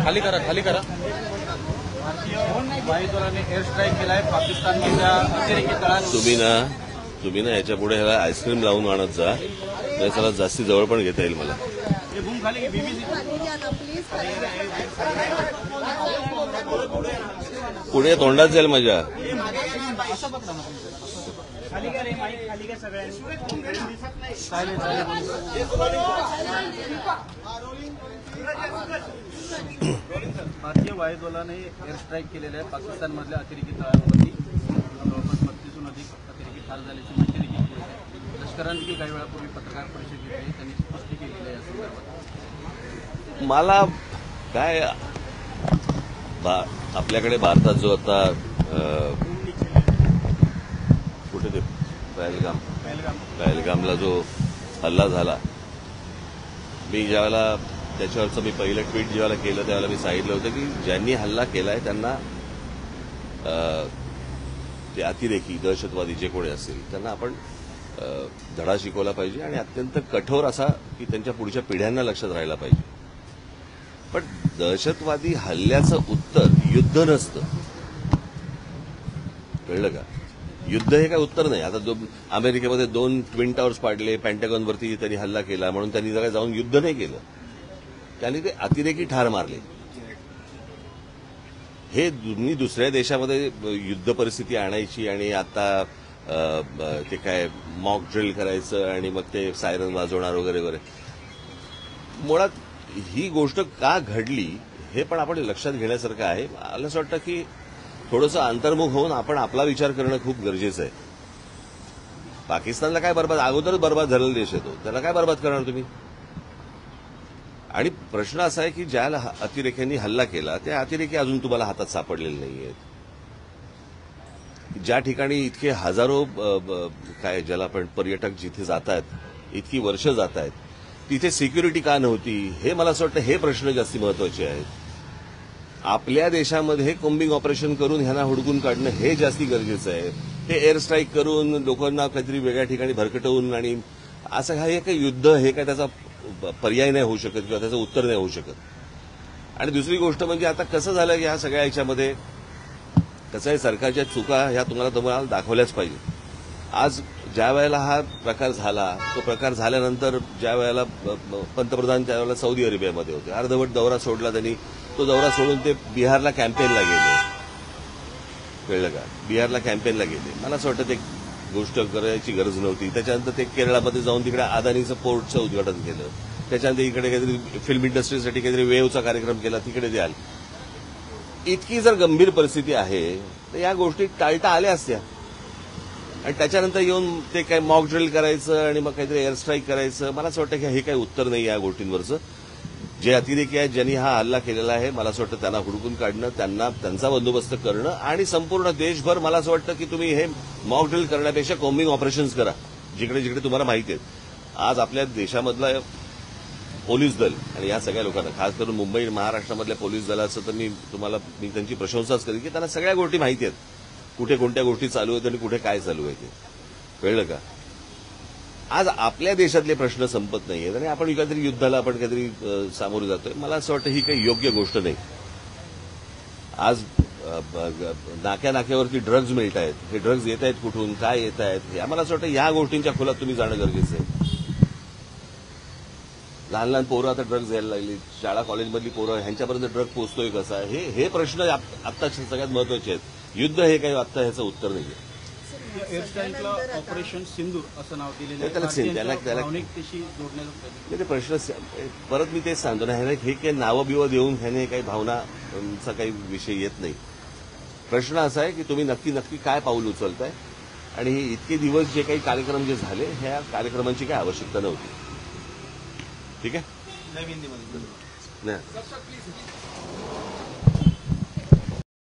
खाली करा वायुदलाने air strike केलाय पाकिस्तानमधल्या अतिरेकी तळांवर. तुम्ही ना याच्या पुढे ह्याला आईस्क्रीम लावून आणत जा, त्याला जास्ती जवळ पण घेता येईल मला. पुढे तोंडात जाईल माझ्या. भारतीय वायुदलाने एअर स्ट्राईक केलेल्या आहे पाकिस्तानमधल्या अतिरेकी तळांवरती. जवळपास 32हून अधिक अतिरेकी ठार झाल्याची माहिती देखील मिळत आहे. लष्कराने देखील काही वेळापूर्वी पत्रकार परिषद घेतली, त्यांनी स्पष्ट केलेलं आहे या संदर्भात. मला काय आपल्याकडे भारतात जो आता कुठे ते पहलगामला जो हल्ला झाला, मी ज्यावेळेला त्याच्यावरचं मी पहिलं ट्विट जेव्हा केलं त्यावेळेला मी सांगितलं होतं की ज्यांनी हल्ला केलाय त्यांना ते अतिरेकी दहशतवादी जे कोणी असतील त्यांना आपण धडा शिकवला पाहिजे आणि अत्यंत कठोर असा की त्यांच्या पुढच्या पिढ्यांना लक्षात राहायला पाहिजे. पण दहशतवादी हल्ल्याचं उत्तर युद्ध नसतं, कळलं का? युद्ध हे काय उत्तर नाही. आता अमेरिकेमध्ये 2 ट्विन टावर्स पाडले, पेंटागॉनवरती त्यांनी हल्ला केला म्हणून त्यांनी जरा जाऊन युद्ध नाही केलं, त्यांनी ते अतिरेकी ठार मारले. हे तुम्ही दुसऱ्या देशामध्ये युद्ध परिस्थिती आणायची आणि आता ते काय मॉक ड्रिल करायचं आणि मग ते सायरन वाजवणार वगैरे वगैरे. मुळात ही गोष्ट का घडली हे पण आपण लक्षात घेण्यासारखं आहे. मला असं वाटतं की थोडंसं अंतर्मुख होऊन आपण आपला विचार करणं खूप गरजेचं आहे. पाकिस्तानला काय अगोदरच बर्बाद झालेला देश आहे तो, त्याला काय बर्बाद करणार तुम्ही? आणि प्रश्न असा आहे की ज्या अतिरेक्यांनी हल्ला केला त्या अतिरेकी अजून तुम्हाला हातात सापडलेले नाहीयेत. ज्या ठिकाणी इतके हजारो काय ज्याला आपण पर्यटक जिथे जात आहेत, इतकी वर्ष जात आहेत, तिथे सिक्युरिटी का नव्हती हे मला असं वाटतं हे प्रश्न जास्ती महत्वाचे आहेत. आपल्या देशामध्ये कोम्बिंग ऑपरेशन करून ह्यांना हुडकून काढणं हे जास्ती गरजेचं आहे. ते एअर स्ट्राईक करून लोकांना काहीतरी वेगळ्या ठिकाणी भरकटवून आणि असं हे काही युद्ध हे काय त्याचा पर्याय नाही होऊ शकत किंवा त्याचं उत्तर नाही होऊ शकत. आणि दुसरी गोष्ट म्हणजे आता कसं झालं की ह्या सगळ्या ह्याच्यामध्ये कसं आहे, सरकारच्या चुका ह्या तुम्हाला दाखवल्याच पाहिजे. आज ज्या वेळेला हा प्रकार झाला, तो प्रकार झाल्यानंतर ज्या वेळेला पंतप्रधान त्यावेळेला सौदी अरेबियामध्ये होते, अर्धवट दौरा सोडला त्यांनी. तो दौरा सोडून ते बिहारला कॅम्पेनला गेले, कळलं का? बिहारला कॅम्पेनला गेले. मला असं वाटतं ते गोष्ट करायची गरज नव्हती. त्याच्यानंतर ते केरळमध्ये जाऊन तिकडे अदानीचं पोर्टचं उद्घाटन केलं. त्याच्यानंतर इकडे काहीतरी फिल्म इंडस्ट्रीसाठी काहीतरी वेव्हचा कार्यक्रम केला, तिकडे द्याल. इतकी जर गंभीर परिस्थिती आहे तर या गोष्टी टाळता आल्या असत्या. आणि त्याच्यानंतर येऊन ते काय मॉक ड्रिल करायचं आणि मग काहीतरी एअर स्ट्राईक करायचं, मला असं वाटतं की हे काही उत्तर नाही या गोष्टींवरचं. जे अतिरेकी आहेत, ज्यांनी हा हल्ला केलेला आहे, मला असं वाटतं त्यांना हुडकून काढणं, त्यांचा बंदोबस्त करणं आणि संपूर्ण देशभर मला असं वाटतं की तुम्ही हे मॉक ड्रिल करण्यापेक्षा कॉम्बिंग ऑपरेशन्स करा जिकडे जिकडे तुम्हाला माहिती आहेत. आज आपल्या देशामधला पोलीस दल आणि या सगळ्या लोकांना, खास करून मुंबई महाराष्ट्रामधल्या पोलीस दलाचं तर मी त्यांची प्रशंसाच करेन की त्यांना सगळ्या गोष्टी माहिती आहेत, कुठे कोणत्या गोष्टी चालू आहेत आणि कुठे काय चालू आहे ते, कळलं का? आज आपल्या देशातले प्रश्न संपत नाहीयेत आणि आपण काहीतरी युद्धाला आपण काहीतरी सामोरे जातोय. मला असं वाटतं ही काही योग्य गोष्ट नाही. आज नाक्यावरती ड्रग्ज मिळत आहेत, हे ड्रग्ज येत आहेत कुठून, काय येत आहेत, हे आम्हाला असं वाटतं या गोष्टींच्या खोलात तुम्ही जाणं गरजेचं आहे. लहान लहान पोरं आता ड्रग्ज घ्यायला लागली, शाळा कॉलेजमधली पोरं, ह्यांच्यापर्यंत ड्रग पोहोचतोय कसा, हे प्रश्न आत्ता सगळ्यात महत्वाचे आहेत. युद्ध हे काही आत्ता ह्याचं उत्तर नाहीये. एअर स्ट्राईकला ऑपरेशन सिंदूर असं नाव दिलेलं आहे. ते प्रश्न परत मी तेच सांगतो ना, हे काही नावं बिवं देऊन ह्याने काही भावनाचा काही विषय येत नाही. प्रश्न असा आहे की तुम्ही नक्की काय पाऊल उचलताय आणि हे इतके दिवस जे काही कार्यक्रम जे झाले, ह्या कार्यक्रमांची काही आवश्यकता नव्हती. ठीक आहे. नवी हिंदीमध्ये